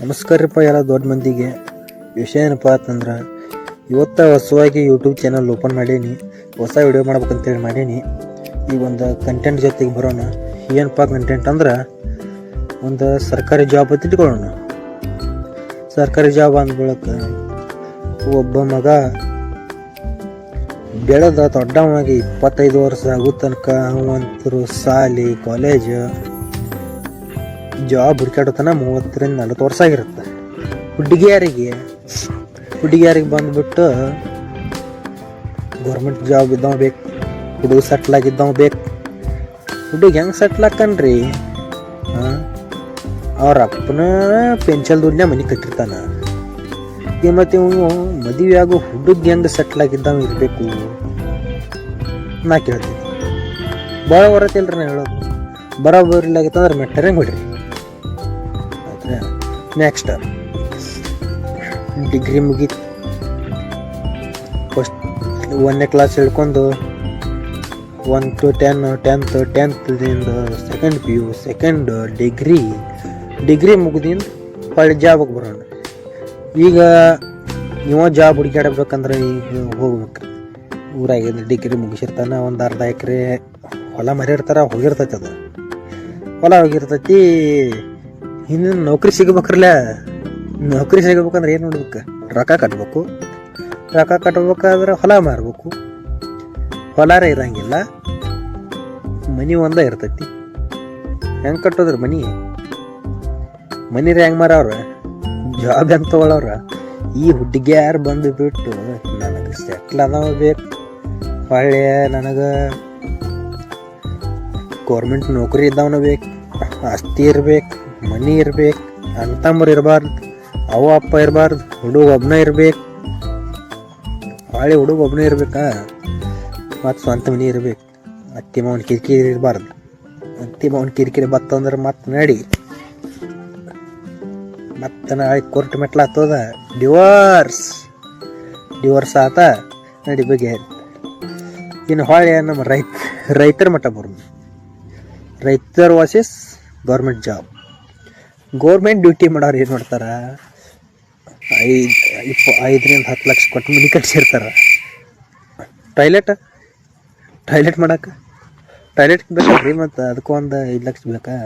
ನಮಸ್ಕಾರಪ್ಪ ಎಲ್ಲ ದೊಡ್ಡ ಮಂದಿಗೆ. ವಿಷಯ ಏನಪ್ಪ ಅಂತಂದ್ರೆ ಇವತ್ತು ಹೊಸವಾಗಿ ಯೂಟ್ಯೂಬ್ ಚಾನಲ್ ಓಪನ್ ಮಾಡೀನಿ. ಹೊಸ ವಿಡಿಯೋ ಮಾಡ್ಬೇಕಂತೇಳಿ ಮಾಡೀನಿ. ಈಗ ಒಂದು ಕಂಟೆಂಟ್ ಜೊತೆಗೆ ಬರೋಣ. ಏನಪ್ಪ ಕಂಟೆಂಟ್ ಅಂದ್ರೆ ಒಂದು ಸರ್ಕಾರಿ ಜಾಬ್ ಅಂತ ಇಟ್ಕೊಳ್ಳೋಣ. ಸರ್ಕಾರಿ ಜಾಬ್ ಅಂದ್ಬಳಕ ಒಬ್ಬ ಮಗ ಬೆಳೆದ ದೊಡ್ಡವಾಗಿ 25 ವರ್ಷ ಆಗೋ ತನಕ ಅವಂತರು ಶಾಲೆ ಕಾಲೇಜ್ ಜಾಬ್ ಹುಡುಕಾಡತನ 30ರಿಂದ 40 ವರ್ಷ ಆಗಿರುತ್ತೆ. ಹುಡುಗಿಯರಿಗೆ ಬಂದ್ಬಿಟ್ಟು ಗೌರ್ಮೆಂಟ್ ಜಾಬ್ ಇದ್ದವ ಬೇಕು, ಹುಡುಗ ಸೆಟ್ಲ್ ಆಗಿದ್ದವ ಬೇಕು. ಹುಡುಗ ಹೆಂಗೆ ಸೆಟ್ಲ್ ಹಾಕನ್ರಿ? ಅವ್ರ ಅಪ್ಪನ ಪೆನ್ಷನ್ ದುಡ್ಡನ್ನ ಮನೆ ಕಟ್ಟಿರ್ತಾನ. ಈಗ ಮತ್ತೆ ಇವನು ಮದುವೆ ಆಗೋ ಹುಡುಗ ಹೆಂಗೆ ಸೆಟ್ಲ್ ಆಗಿದ್ದವ ಇರಬೇಕು ನಾ ಕೇಳ್ತೀನಿ. ಭಾಳ ಬರತ್ತಿಲ್ರಿ ನಾ ಹೇಳೋದು. ಬರೋಬರಿಲ್ಲಾಗಿತ್ತಂದ್ರೆ ಮೆಟ್ಟರೆ ಹೊಡ್ರಿ. ನೆಕ್ಸ್ಟ್ ಡಿಗ್ರಿ ಮುಗೀತು. ಫಸ್ಟ್ 1ನೇ ಕ್ಲಾಸ್ ಹಿಡ್ಕೊಂಡು 1 to 10th second PU, second degree ಮುಗಿದಿಂದ ಹೊಳ್ಳಿ ಜಾಬಕ್ಕೆ ಬರೋಣ. ಈಗ ಇವ ಜಾಬ್ ಹುಡುಕಾಡಬೇಕಂದ್ರೆ ಈಗ ಹೋಗ್ಬೇಕು. ಊರಾಗಿಂದ ಡಿಗ್ರಿ ಮುಗಿಸಿರ್ತಾನೆ, ಒಂದು ಅರ್ಧ ಎಕರೆ ಹೊಲ ಮರಿರ್ತಾರ, ಹೋಗಿರ್ತೈತಿ. ಅದು ಹೊಲ ಹೋಗಿರ್ತೈತಿ. ಇನ್ನು ನೌಕರಿ ಸಿಗಬೇಕ್ರಲ್ಲ. ನೌಕರಿ ಸಿಗಬೇಕಂದ್ರೆ ಏನು ನೋಡ್ಬೇಕು? ರೊಕ್ಕ ಕಟ್ಬೇಕಾದ್ರೆ ಹೊಲ ಮಾರ್ಬೇಕು. ಹೊಲಾರ ಇರಂಗಿಲ್ಲ, ಮನಿ ಒಂದ ಇರ್ತೈತಿ. ಹೆಂಗೆ ಕಟ್ಟೋದ್ರ ಮನಿರ ಹೆಂಗೆ ಮಾರವ್ರ? ಜಾಬ್ ಹೆಂಗೆ ತಗೊಳವ್ರ? ಈ ಹುಡುಗಿಯಾರು ಬಂದು ಬಿಟ್ಟು ನನಗೆ ಸೆಟ್ಲ್ ಅದಾವ ಬೇಕು, ಹೊಳ್ಳೆ ನನಗೆ ಗೌರ್ಮೆಂಟ್ ನೌಕರಿ ಇದ್ದವನ ಬೇಕು, ಆಸ್ತಿ ಇರ್ಬೇಕು, ಮನಿ ಇರ್ಬೇಕು, ಅಣ್ಣ ತಮ್ಮರು ಇರಬಾರ್ದು, ಅವ ಅಪ್ಪ ಇರಬಾರ್ದು, ಹುಡುಗ ಒಬ್ಬನೇ ಇರ್ಬೇಕು. ಹೊಳ್ಳಿ ಹುಡುಗ ಒಬ್ಬನೇ ಇರ್ಬೇಕಾ? ಮತ್ತು ಸ್ವಂತ ಮನಿ ಇರ್ಬೇಕು. ಅತ್ತಿ ಮಾವನ ಕಿರಿಕಿರಿ ಇರಬಾರ್ದು. ಅತ್ತಿ ಮಾವನ ಕಿರಿಕಿರಿ ಬತ್ತಂದ್ರೆ ಮತ್ತೆ ನಾಳೆ ಕೋರ್ಟ್ ಮೆಟ್ಲ ಆಗ್ತದ. ಡಿವೋರ್ಸ್ ಆತ ನಡಿ ಬಗ್ಗೆ. ಇನ್ನು ಹೊಳ್ಳಿ ನಮ್ಮ ರೈತರ ಮಟ್ಟ ಬರೋದು. ರೈತರ versus government job. Government duty ಮಾಡೋರು ಏನು ಮಾಡ್ತಾರ? 5ರಿಂದ 10 ಲಕ್ಷ ಕೊಟ್ಟು ಮನೆ ಕಟ್ಸಿರ್ತಾರ. ಟಾಯ್ಲೆಟ್ ಮಾಡಕ್ಕೆ ಟಾಯ್ಲೆಟ್ ಬೇಕಲ್ರಿ, ಮತ್ತು ಅದಕ್ಕೂ ಒಂದು 5 ಲಕ್ಷ ಬೇಕಾ?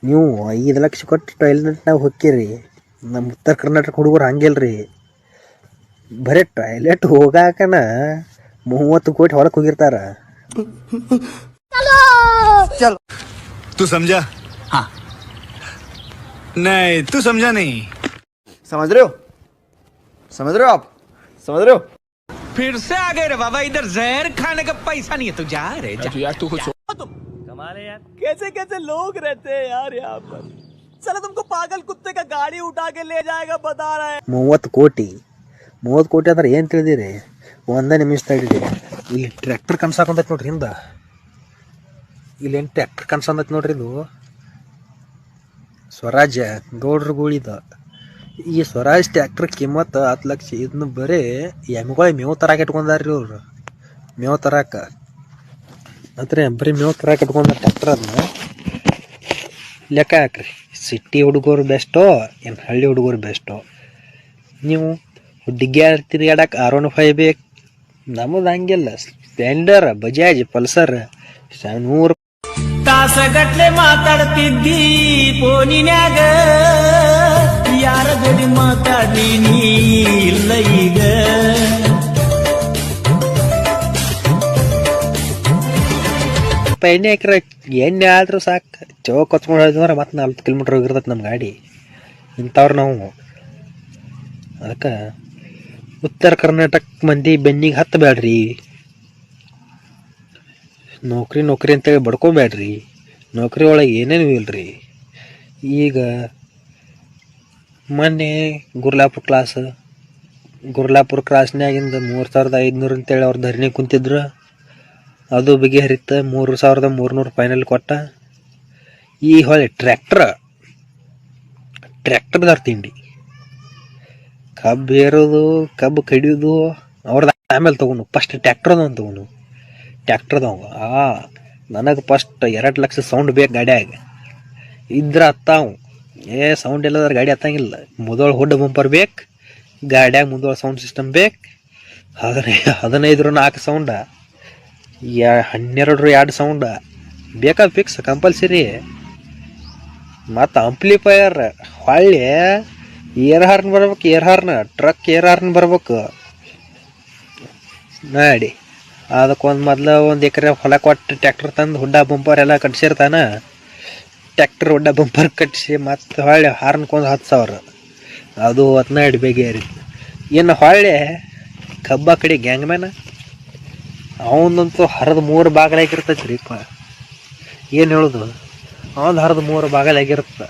ನೀವು 5 ಲಕ್ಷ ಕೊಟ್ಟು ಟಾಯ್ಲೆಟ್ನಾಗ ಹೋಗ್ತೀರಿ. ನಮ್ಮ ಉತ್ತರ ಕರ್ನಾಟಕ ಹುಡುಗರು ಹಂಗಿಲ್ರಿ. ಬರೀ ಟಾಯ್ಲೆಟ್ ಹೋಗಾಕನ 30 ಕೋಟಿ ಹೊಲಕ್ಕೆ ಹೋಗಿರ್ತಾರ. तू समझा? हाँ नहीं, तू समझा नहीं. समझ रहे हो आप? समझ रहे हो? फिर से आ गए रे बाबा. इधर जहर खाने का पैसा नहीं है. तू जा रे जा. यार तू कुछ कमाल है यार. कैसे लोग रहते हैं यार यहाँ पर. चलो तुमको पागल कुत्ते का गाड़ी उठा के ले जाएगा बता रहा है. 30 ಕೋಟಿ ಅಂದ್ರೆ ಏನು ತಿಳಿದಿರಿ? 1 ನಿಮಿಷ ತಡೀರಿ. ಇಲ್ಲಿ ಟ್ರ್ಯಾಕ್ಟರ್ ಕನ್ಸಾಕೊಂಡೈತಿ ನೋಡ್ರಿ ಹಿಂದ. ಇಲ್ಲೇನು ಟ್ರ್ಯಾಕ್ಟರ್ ಕನ್ಸಂದೈತಿ ನೋಡ್ರಿ. ಇದು ಸ್ವರಾಜ್ಯ ಗೌಡ್ರುಗಳಿದ. ಈ ಸ್ವರಾಜ್ ಟ್ರ್ಯಾಕ್ಟರ್ ಕಿಮ್ಮತ್ತು 10 ಲಕ್ಷ. ಇದನ್ನ ಬರೀ ಎಮ್ಮೆಗಳ ಮೇವು ತರಾಕ ಇಟ್ಕೊಂಡಾರ್ರಿ ಅವ್ರು. ಮೇವು ತರಾಕ ಬರೀ ಮೇವು ತರಾಕ ಇಟ್ಕೊಂಡ ಟ್ರ್ಯಾಕ್ಟರ್. ಅದನ್ನ ಲೆಕ್ಕ ಹಾಕ್ರಿ. ಸಿಟಿ ಹುಡುಗರು ಬೆಸ್ಟೋ ಏನು ಹಳ್ಳಿ ಹುಡುಗರು ಬೆಸ್ಟೋ? ನೀವು ಹುಡುಗಿಯಾರು ತಿರುಗಾಡಕ್ಕೆ R15 ಬೇಕು. ನಮ್ಮದು ಹಂಗಿಲ್ಲ. ಸ್ಪ್ಲೆಂಡರ್, ಬಜಾಜ್, ಪಲ್ಸರ್ 100 ತಾಸಗಟ್ಲೆ ಮಾತಾಡ್ತಿದ್ದಿ ಫೋನಿನ್ಯಾಗ, ಯಾರ ಜೋಡಿ ಮಾತಾಡೀನಿ ಇಲ್ಲ ಈಗ. ಎಣ್ಣೆ ಹಾಕಿರ ಎಣ್ಣೆ ಆದ್ರೂ ಸಾಕು. ಚೌಕ್ ಹೊತ್ಕೊಂಡು ಹೋದ್ರೆ ಮತ್ತೆ 40 ಕಿಲೋಮೀಟ್ರ್ ಹೋಗಿರ್ತೈತೆ ನಮ್ಮ ಗಾಡಿ. ಇಂಥವ್ರು ನಾವು. ಅದಕ್ಕೆ ಉತ್ತರ ಕರ್ನಾಟಕ ಮಂದಿ ಬೆನ್ನಿಗೆ ಹತ್ತಬೇಡ್ರಿ. ನೌಕರಿ ಅಂತೇಳಿ ಬಡ್ಕೋಬೇಡ್ರಿ. ನೌಕರಿ ಒಳಗೆ ಏನೇನು ಇಲ್ರಿ. ಈಗ ಮೊನ್ನೆ ಗುರ್ಲಾಪುರ ಕ್ರಾಸ್ನ್ಯಾಗಿಂದ 3500 ಅಂತೇಳಿ ಅವ್ರು ಧರಣಿ ಕುಂತಿದ್ರು. ಅದು ಬಗೆಹರಿತ. 3300 ಫೈನಲ್ ಕೊಟ್ಟ. ಈ ಹೊಳೆ ಟ್ರ್ಯಾಕ್ಟರ್ದಾರ ತಿಂಡಿ. ಕಬ್ಬು ಏರೋದು, ಕಬ್ಬು ಕಡಿಯೋದು ಅವ್ರದ್ದು ಆಮೇಲೆ ತೊಗೊಂಡು ಫಸ್ಟ್ ಟ್ರ್ಯಾಕ್ಟರ್ದವ ನನಗೆ ಫಸ್ಟ್ 2 ಲಕ್ಷ ಸೌಂಡ್ ಬೇಕು ಗಾಡ್ಯಾಗ. ಇದ್ರ ಅತ್ತಾವು ಸೌಂಡ್ ಇಲ್ಲದ್ರೆ ಗಾಡಿ ಹತ್ತಂಗಿಲ್ಲ. ಮುದೋಳು ಹುಡ್ಡ ಬಂಪರ್ ಬೇಕು, ಗಾಡ್ಯಾಗ ಮುಂದೋಳು ಸೌಂಡ್ ಸಿಸ್ಟಮ್ ಬೇಕು. 15 4 ಸೌಂಡ, 12 2 ಸೌಂಡ ಬೇಕಾದ ಫಿಕ್ಸ್ ಕಂಪಲ್ಸರಿ. ಮತ್ತು ಅಂಪ್ಲಿಫೈಯರ್ ಹೊಳ್ಳಿ ಏರ್ ಹಾರ್ನ್ ಬರ್ಬೇಕು, air horn truck air horn ಬರ್ಬೇಕು ನೋಡಿ. ಅದಕ್ಕೊಂದು ಮೊದಲು 1 ಎಕರೆ ಹೊಲ ಕೊಟ್ಟು ಟ್ಯಾಕ್ಟರ್ ತಂದು ಹುಡ್ಡ ಬಂಪರ್ ಎಲ್ಲ ಕಟ್ಸಿರ್ತಾನೆ. ಟ್ಯಾಕ್ಟರ್ ಹುಡ್ಡ ಬಂಪರ್ ಕಟ್ಟಿಸಿ ಮತ್ತು ಹೊಳ್ಳಿ ಹಾರ್ನ್ಕೊಂದು 10,000, ಅದು 12 ಬೇಗೇರಿ. ಇನ್ನು ಹೊಳ್ಳಿ ಕಬ್ಬ ಕಡೆ ಗ್ಯಾಂಗ್ ಮ್ಯಾನ ಅವನಂತೂ ಹರಿದು 3 ಬಾಗಿಲಾಗಿರ್ತೈತಿ ರೀ. ಏನು ಹೇಳೋದು, ಅವನು ಹರಿದು 3 ಬಾಗಿಲಾಗಿರುತ್ತೆ.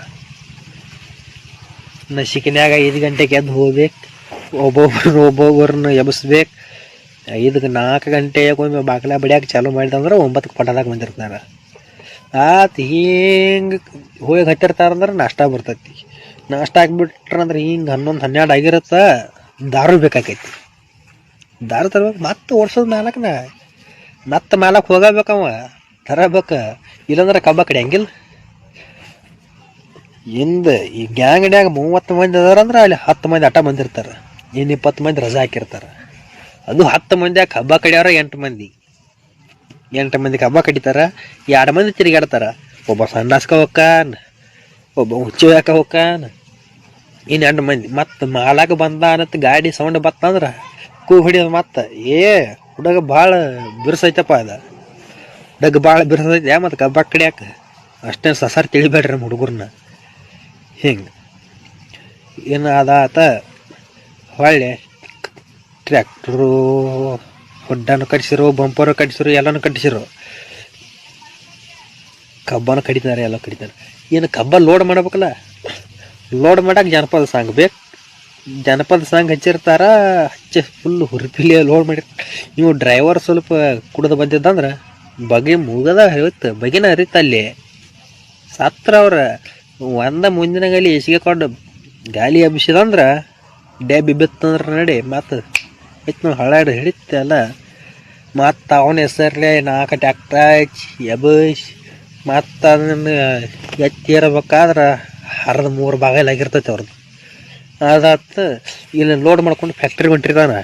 ನಸಿಕಿನ್ಯಾಗ 5 ಗಂಟೆಗೆ ಎದ್ದು ಹೋಗ್ಬೇಕು, ಒಬ್ಬೊಬ್ಬರನ್ನ ಎಬ್ಬಿಸ್ಬೇಕು. 4 ಗಂಟೆಗೆ ಒಮ್ಮೆ ಬಾಗಿಲ ಬಡಿಯಾಕೆ ಚಾಲೂ ಮಾಡಿದಂದ್ರೆ 9ಕ್ಕೆ ಪಟದಾಗ ಬಂದಿರ್ತಾರೆ. ಹಿಂಗೆ ಹೋಗಿ ಹತ್ತಿರ್ತಾರಂದ್ರೆ ನಾಷ್ಟ ಬರ್ತೈತಿ. ನಾಷ್ಟ ಆಗಿಬಿಟ್ರಂದ್ರೆ ಹಿಂಗೆ 11 12 ಆಗಿರುತ್ತೆ. ದಾರು ಬೇಕಾಕೈತಿ, ದಾರು ತರ್ಬೇಕು. ಮತ್ತೆ ಓಡ್ಸೋದು ಮ್ಯಾಲಕ್ಕನ ಮತ್ತೆ ಮ್ಯಾಲಕ್ಕೆ ಹೋಗಬೇಕವ ತರಬೇಕು, ಇಲ್ಲಾಂದ್ರೆ ಕಬ್ಬ ಕಡೆ ಹಂಗಿಲ್ಲ. ಹಿಂದೆ ಈ ಗ್ಯಾಂಗಡ್ಯಾಗ 30 ಮಂದಿ ಅದಾರಂದ್ರೆ ಅಲ್ಲಿ 10 ಮಂದಿ ಅಟ ಬಂದಿರ್ತಾರೆ, ಇನ್ನು 20 ಮಂದಿ ರಜಾ ಹಾಕಿರ್ತಾರೆ. ಅದು 10 ಮಂದಿಯಾಗ ಹಬ್ಬ ಕಡಿಯವ್ರ 8 ಮಂದಿ, 8 ಮಂದಿ ಹಬ್ಬ ಕಡಿತಾರ. 2 ಮಂದಿ ತಿರುಗಾಡ್ತಾರ. ಒಬ್ಬ ಸಂಡಾಸ್ಕ ಹೋಗ್ಕಾನ, ಒಬ್ಬ ಹುಚ್ಚು ಯಾಕ ಹೋಗ್ಕಾನ, ಇನ್ನು 2 ಮಂದಿ. ಮತ್ತು ಮಾಲಾಗ ಬಂದ ಅನ್ನತ್ ಗಾಡಿ ಸೌಂಡ್ ಬತ್ತಂದ್ರೆ ಕೂಗ್ ಹೊಡಿಯೋದು. ಮತ್ತು ಹುಡುಗ ಭಾಳ ಬಿರ್ಸೈತಪ್ಪ, ಅದು ಹುಡುಗ ಭಾಳ ಬಿರ್ಸೈತೆ. ಮತ್ತು ಕಬ್ಬ ಕಡಿಯಾಕ ಅಷ್ಟೇನು ಸಸಾರ ತಿಳಿಬೇಡ್ರಿ ನಮ್ಮ ಹುಡುಗರನ್ನ. ಹಿಂಗೆ ಏನು ಅದಾತ ಹೊಳ್ಳಿ ಟ್ರ್ಯಾಕ್ಟ್ರು ಹೊಡ್ಡನು ಕಟ್ಸಿರು, ಬಂಪರು ಕಟ್ಸಿರು, ಎಲ್ಲನೂ ಕಟ್ಸಿರು. ಕಬ್ಬನ ಕಡಿತಾರೆ, ಎಲ್ಲ ಕಡಿತಾರೆ. ಏನು ಕಬ್ಬ ಲೋಡ್ ಮಾಡ್ಬೇಕಲ್ಲ, ಲೋಡ್ ಮಾಡಕ್ಕೆ ಜನಪದ ಸಾಂಗ್ ಬೇಕು. ಜನಪದ ಸಾಂಗ್ ಹಚ್ಚಿರ್ತಾರ, ಹಚ್ಚಿ ಫುಲ್ ಹುರುಪಿಲಿ ಲೋಡ್ ಮಾಡಿರ್ತಾರೆ. ನೀವು ಡ್ರೈವರ್ ಸ್ವಲ್ಪ ಕುಡ್ದು ಬಂದಿದ್ದಂದ್ರೆ ಬಗೆ ಮುಗದ ಹೇಳ್ತು, ಬಗೆನ ಹರಿತ ಅಲ್ಲಿ ಸತ್ರ. ಅವ್ರ ಮುಂದಿನ ಗಾಲಿ ಎಸಿಗೆ ಕೊಂಡು ಗಾಲಿ ಹಬ್ಬಿಸಿದಂದ್ರೆ ಡ್ಯಾಬ್ ಬಿತ್ತಂದ್ರೆ ನಡಿ ಮತ್ತು ಹೆಚ್ಚು ಹಳ್ಳಾಡಿ ಹಿಡಿತಲ್ಲ. ಮತ್ತು ಅವನ ಹೆಸರ್ಲೆ 4 ಟ್ಯಾಕ್ಟ್ರ ಹಚ್ಚಿ ಎಬಸ್ ಮತ್ತು ಅದನ್ನು ಎತ್ತಿರಬೇಕಾದ್ರೆ ಹರಿದು 3 ಬಾಗಿಲಾಗಿರ್ತೈತೆ ಅವ್ರದ್ದು. ಅದಾತು ಇಲ್ಲಿ ಲೋಡ್ ಮಾಡ್ಕೊಂಡು ಫ್ಯಾಕ್ಟ್ರಿಗೆ ಹೊಂಟಿರ್ತಾನೆ.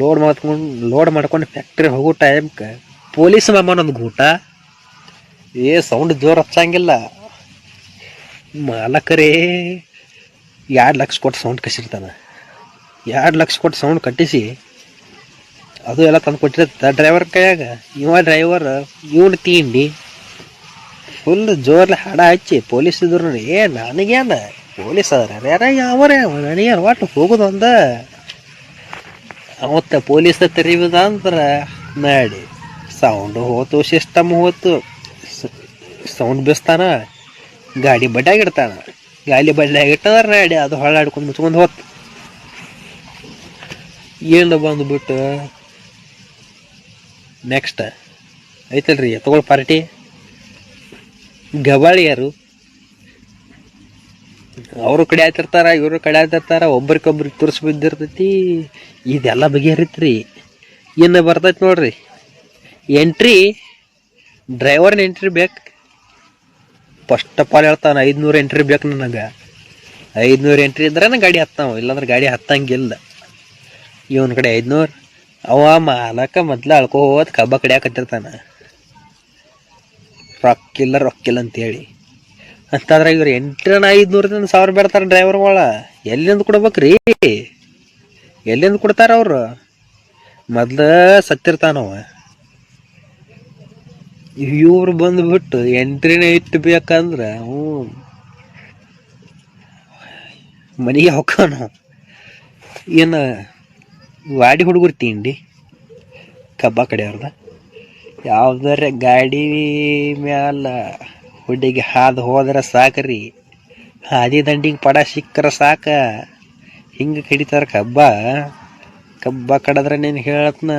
ಲೋಡ್ ಮಾಡ್ಕೊಂಡು ಫ್ಯಾಕ್ಟ್ರಿ ಹೋಗೋ ಟೈಮ್ಗೆ ಪೊಲೀಸ್ ಮಾಮನೊಂದು ಗೂಟ ಸೌಂಡ್ ಜೋರು ಹಚ್ಚಂಗಿಲ್ಲ. ಮಾಲಕರೇ 2 ಲಕ್ಷ ಕೊಟ್ಟು ಸೌಂಡ್ ಕಟ್ಟಿರ್ತಾನೆ. 2 ಲಕ್ಷ ಕೊಟ್ಟು ಸೌಂಡ್ ಕಟ್ಟಿಸಿ ಅದು ಎಲ್ಲ ತಂದು ಕೊಟ್ಟಿರ್ತ ಡ್ರೈವರ್ ಕೈಯಾಗ. ಡ್ರೈವರ್ ಇವನು ತಿಂಡಿ ಫುಲ್ ಜೋರ್ಲೆ ಹಾಡ ಹಚ್ಚಿ ಪೊಲೀಸ್ ಇದ್ರು. ನನಗೇನ ಪೊಲೀಸ್ ಅದ್ರ ಯಾರ ಯಾವರೇ ನನಗೇನು ಒಟ್ಟು ಹೋಗೋದು ಅಂದ. ಅವತ್ತ ಪೊಲೀಸ್ ತೆರಿಯುವುದಂದ್ರೆ ಮಾಡಿ ಸೌಂಡ್ ಹೋತು, ಸಿಸ್ಟಮ್ ಹೋತು, ಸೌಂಡ್ ಬಿಸ್ತಾನ, ಗಾಡಿ ಬಡ್ಡಾಗಿಡ್ತಾನ. ಗಾಡಿ ಬಡ್ಡಾಗಿಟ್ಟಂದ್ರೆ ನಾಡಿ ಅದು ಹೊಳ್ಳಾಡ್ಕೊಂಡು ಮುಚ್ಕೊಂಡು ಹೋತು. ಏನು ಬಂದುಬಿಟ್ಟು ನೆಕ್ಸ್ಟ್ ಐತಲ್ರಿ ತಗೊಳ್ ಪಾರ್ಟಿ ಗವಾಳಿಯರು. ಅವರು ಕಡೆ ಆಯ್ತಿರ್ತಾರ, ಇವರು ಕಡೆ ಆಯ್ತಿರ್ತಾರ, ಒಬ್ರಿಗೊಬ್ರಿಗೆ ತುರ್ಸಿ ಬಿದ್ದಿರ್ತೈತಿ. ಇದೆಲ್ಲ ಬಗೆಹರಿತ್ರಿ. ಇನ್ನು ಬರ್ತೈತಿ ನೋಡ್ರಿ ಎಂಟ್ರಿ, ಡ್ರೈವರ್ನ ಎಂಟ್ರಿ ಬೇಕು. ಫಸ್ಟ್ ಆಫ್ ಆಲ್ ಹೇಳ್ತಾನೆ 500 ಎಂಟ್ರಿ ಬೇಕು ನನಗೆ. 500 ಎಂಟ್ರಿ ಇದ್ರೆ ಗಾಡಿ ಹತ್ತಾವ, ಇಲ್ಲಾಂದ್ರೆ ಗಾಡಿ ಹತ್ತಂಗಿಲ್ಲ. ಇವನ ಕಡೆ 500. ಅವ ಮಾಲಕ ಮೊದ್ಲು ಅಳ್ಕೋದ್ ಕಬ್ಬ ಕಡಿಯಾಕತ್ತಿರ್ತಾನೆ, ರೊಕ್ಕಿಲ್ಲ ಅಂತೇಳಿ. ಅಂತಂದ್ರೆ ಇವ್ರು ಎಂಟ್ರಿನ 500 1000 ಬೇಡ್ತಾರೆ ಡ್ರೈವರ್ಗಳ. ಎಲ್ಲಿಂದ ಕೊಡ್ಬೇಕ್ರಿ, ಎಲ್ಲಿಂದ ಕೊಡ್ತಾರ ಅವ್ರು? ಮೊದ್ಲು ಸತ್ತಿರ್ತಾನವ. ಇವ್ರು ಬಂದ್ಬಿಟ್ಟು ಎಂಟ್ರಿನ ಇಟ್ಟು ಬೇಕಂದ್ರೆ ಮನೆಗೆ ಹೋಗ್ಕಾನು. ಏನು ವಾಡಿ ಹುಡುಗರು ತಿಂಡಿ ಕಬ್ಬ ಕಡೆಯವ್ರದ ಯಾವ್ದಾರ ಗಾಡಿ ಮ್ಯಾಲ ಹುಡುಗಿ ಹಾದು ಹೋದ್ರೆ ಸಾಕ್ರಿ, ಹಾದಿ ದಂಡಿಗೆ ಪಡ ಸಿಕ್ಕರ ಸಾಕ. ಹಿಂಗೆ ಕಡಿತಾರ ಕಬ್ಬ ಕಡದ್ರೆ ನೀನು ಹೇಳತ್ನ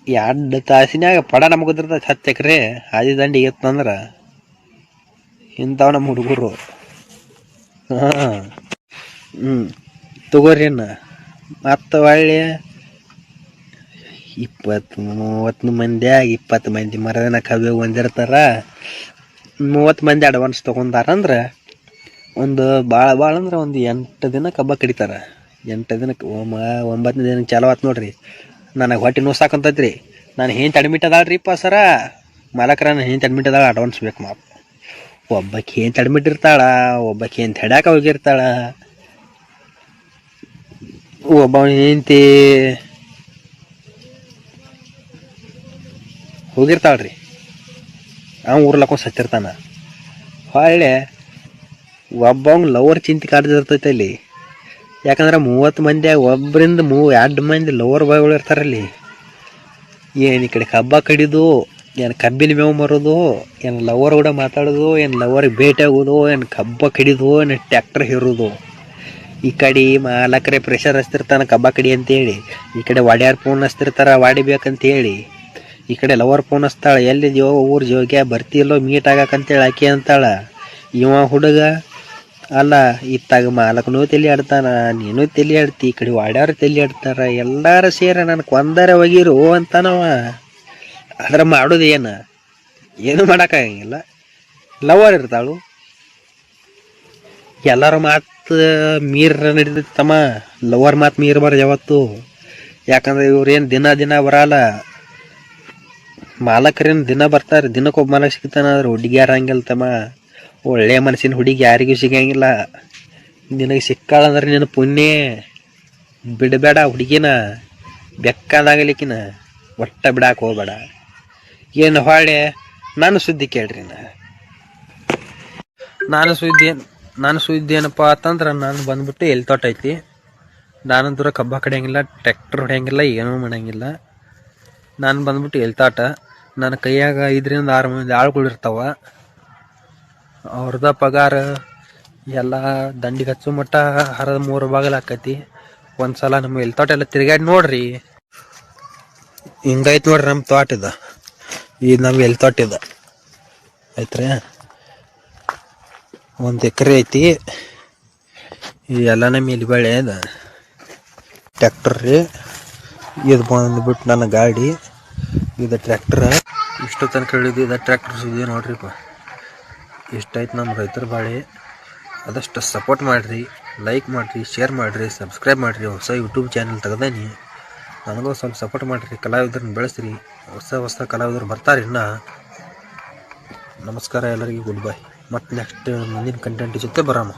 2 ತಾಸಿನಾಗ ಪಡ ನಮಗದ್ರದ 10 ಎಕರೆ ಹಾದಿ ದಂಡಿಗೆ ಎತ್ತಂದ್ರೆ ಇಂಥವ್ ನಮ್ಮ ಹುಡುಗರು. ತಗೋರಿ ಮತ್ತು ಒಳ್ಳೆ 20-30 ಮಂದಿಯಾಗ 20 ಮಂದಿ ಮರದನ ಕಬ್ಬೆ ಬಂದಿರ್ತಾರ. 30 ಮಂದಿ ಅಡ್ವಾನ್ಸ್ ತೊಗೊಂಡಾರಂದ್ರೆ ಒಂದು ಭಾಳ ಅಂದ್ರೆ ಒಂದು 8 ದಿನ ಕಬ್ಬ ಕಡಿತಾರೆ. 8 ದಿನಕ್ಕೆ 9ನೇ ದಿನಕ್ಕೆ ಚಾಲು ಆತು ನೋಡ್ರಿ. ನನಗೆ ಹೊಟ್ಟೆ ನೋವು ಸಾಕಂತೈತ್ರಿ. ನಾನು ಹೆಂತ ಅಡ್ಮಿಟ್ ಅದಾಳ್ರಿಪ್ಪ ಸರ, ಮಾಲಕರ ನಾನು ಹೆಂತ ಅಡ್ಮಿಟ್ ಅದಾಳ, ಅಡ್ವಾನ್ಸ್ ಬೇಕು ಮಾಪ್. ಒಬ್ಬಕ್ಕೆ ಹೆಂತ ಅಡ್ಮಿಟ್ ಇರ್ತಾಳ, ಒಬ್ಬಕ್ಕೆ ಹೆಂತ ಹೆಡ್ಯಾಕ ಹೋಗಿರ್ತಾಳ, ಒಬ್ಬ ಹೆಂತಿ ಹೋಗಿರ್ತಾಳ್ರಿ, ಊರ್ಲಕ್ಕೊಂದು ಸತ್ತಿರ್ತಾನ. ಹೊಳ್ಳೆ ಒಬ್ಬವಂಗೆ ಲವರ್ ಚಿಂತೆ ಕಾಡ್ದಿರ್ತೈತೆ ಅಲ್ಲಿ. ಯಾಕಂದ್ರೆ 30 ಮಂದಿ ಒಬ್ಬರಿಂದ 2 ಮಂದಿ ಲವರ್ ಬಾಯ್ಗಳು ಇರ್ತಾರಲ್ಲಿ. ಏನು ಈ ಕಡೆ ಕಬ್ಬ ಕಡಿದು, ಏನು ಕಬ್ಬಿನ ಮೇವು ಮರೋದು, ಏನು ಲವರ್ ಕೂಡ ಮಾತಾಡೋದು, ಏನು ಲವರಿಗೆ ಭೇಟಿ ಆಗೋದು, ಏನು ಕಬ್ಬ ಕಡಿದು, ಏನು ಟ್ಯಾಕ್ಟರ್ ಹಿರೋದು. ಈ ಕಡೆ ಮಾಲಕರೇ ಪ್ರೆಷರ್ ಹಚ್ತಿರ್ತಾನೆ ಕಬ್ಬ ಕಡಿ ಅಂತೇಳಿ, ಈ ಕಡೆ ವಾಡ್ಯಾರ ಫೋನ್ ಹಚ್ತಿರ್ತಾರ ವಾಡಿಬೇಕಂತೇಳಿ, ಈ ಕಡೆ ಲವರ್ ಫೋನ್ ಹಚ್ತಾಳೆ ಎಲ್ಲಿದ್ಯೋ ಊರು ಜೋಗ್ಯ ಬರ್ತಿಲ್ಲೋ ಮೀಟ್ ಆಗಕ್ಕಂತೇಳಿ ಆಕೆ ಅಂತಾಳ. ಇವ ಹುಡುಗ ಅಲ್ಲ ಇತ್ತಾಗ ಮಾಲಕನೂ ತಲೆ ಆಡ್ತಾನ, ನೀನು ತಲೆ ಆಡ್ತಿ, ಈ ಕಡೆ ವಾಡ್ಯಾರು ತಲೆ ಆಡ್ತಾರ, ಎಲ್ಲಾರು ಸೇರ ನನಗೆ ಕೊಂದರೆ ಒಗಿರು ಅಂತಾನವ. ಅದ್ರ ಮಾಡೋದು ಏನು ಮಾಡೋಕ್ಕಾಗಂಗಿಲ್ಲ. ಲವರ್ ಇರ್ತಾಳು, ಎಲ್ಲರ ಮಾತು ಮೀರ ನಡೀತಮ್ಮ. ಲವರ್ ಮಾತು ಮೀರಬಾರ್ದು ಯಾವತ್ತು. ಯಾಕಂದ್ರೆ ಇವ್ರೇನು ದಿನ ಬರಲ್ಲ, ಮಾಲಕರೇನು ದಿನ ಬರ್ತಾರೆ. ದಿನಕ್ಕೊಬ್ಬ ಮಾಲಕ್ ಸಿಗ್ತಾನ. ಆದ್ರೆ ಹುಡುಗಿಯಾರ ಹಂಗಿಲ್ತಮ್ಮ, ಒಳ್ಳೆ ಮನಸ್ಸಿನ ಹುಡುಗಿ ಯಾರಿಗೂ ಸಿಗಂಗಿಲ್ಲ. ನಿನಗೆ ಸಿಕ್ಕಾಳಂದ್ರೆ ನಿನ್ನ ಪುಣ್ಯ. ಬಿಡಬೇಡ ಹುಡುಗಿನ, ಬೆಕ್ಕಾದಾಗಲಿಕ್ಕಿನ ಒಟ್ಟ ಬಿಡಾಕ ಹೋಗ್ಬೇಡ. ಏನು ಹೊಳೆ ನಾನು ಸುದ್ದಿ ಕೇಳ್ರಿ. ನಾನು ಸುದ್ದಿ ಏನಪ್ಪ ಅಂತಂದ್ರೆ, ನಾನು ಬಂದ್ಬಿಟ್ಟು ಎಲ್ಲಿ ತೋಟ ಐತಿ. ನಾನಂತೂ ಕಬ್ಬ ಕಡಿಯಂಗಿಲ್ಲ, ಟ್ರ್ಯಾಕ್ಟರ್ ಹೊಡೆಯಂಗಿಲ್ಲ, ಏನೂ ಮಾಡಂಗಿಲ್ಲ. ನಾನು ಬಂದ್ಬಿಟ್ಟು ಎಲ್ತಾಟ. ನನ್ನ ಕೈಯಾಗ 5ರಿಂದ 6 ಮಂದಿ ಆಳುಗಳು ಇರ್ತಾವ. ಅವ್ರದ ಪಗಾರ ಎಲ್ಲ ದಂಡಿಗೆ ಹಚ್ಚು ಮಟ್ಟ ಹರದ 3 ಬಾಗಲು ಆಕೈತಿ. ಒಂದ್ಸಲ ನಮ್ಮ ಎಲ್ತಾಟ ಎಲ್ಲ ತಿರ್ಗಾಡಿ ನೋಡ್ರಿ. ಹಿಂಗೈತೆ ನೋಡ್ರಿ ನಮ್ಮ ತೋಟದ. ಇದು ನಮ್ಮ ಎಲ್ತಾಟಿದ ಐತ್ರಿ. 1 ಎಕರೆ ಐತಿ. ಎಲ್ಲ ನಮ್ಮ ಇಲ್ಲಿ ಬೆಳೆ ಅದ. ಟ್ರ್ಯಾಕ್ಟರ್ ರೀ ಇದು ಬಂದ್ಬಿಟ್ಟು ನನ್ನ ಗಾಡಿ, ಇದು ಟ್ರ್ಯಾಕ್ಟರ್. ಇಷ್ಟು ತನಕ ಹೇಳಿದ್ದು ಇದು ಟ್ರ್ಯಾಕ್ಟರ್ ಸುದ್ದಿ ನೋಡ್ರಿಪ್ಪ. ಇಷ್ಟಾಯ್ತು ನಮ್ಮ ರೈತರ ಬಾಳೆ. ಆದಷ್ಟು ಸಪೋರ್ಟ್ ಮಾಡಿರಿ, ಲೈಕ್ ಮಾಡಿರಿ, ಶೇರ್ ಮಾಡಿರಿ, ಸಬ್ಸ್ಕ್ರೈಬ್ ಮಾಡಿರಿ. ಹೊಸ ಯೂಟ್ಯೂಬ್ ಚಾನಲ್ ತೆಗ್ದಾನಿ, ನನಗೂ ಸ್ವಲ್ಪ ಸಪೋರ್ಟ್ ಮಾಡಿರಿ. ಕಲಾವಿದ್ರನ್ನ ಬೆಳೆಸ್ರಿ, ಹೊಸ ಕಲಾವಿದರು ಬರ್ತಾರೆ ಇನ್ನು. ನಮಸ್ಕಾರ ಎಲ್ಲರಿಗೂ, ಗುಡ್ ಬೈ. ಮತ್ತು ನೆಕ್ಸ್ಟ್ ಮುಂದಿನ ಕಂಟೆಂಟ್ ಜೊತೆ ಬರಾಮ.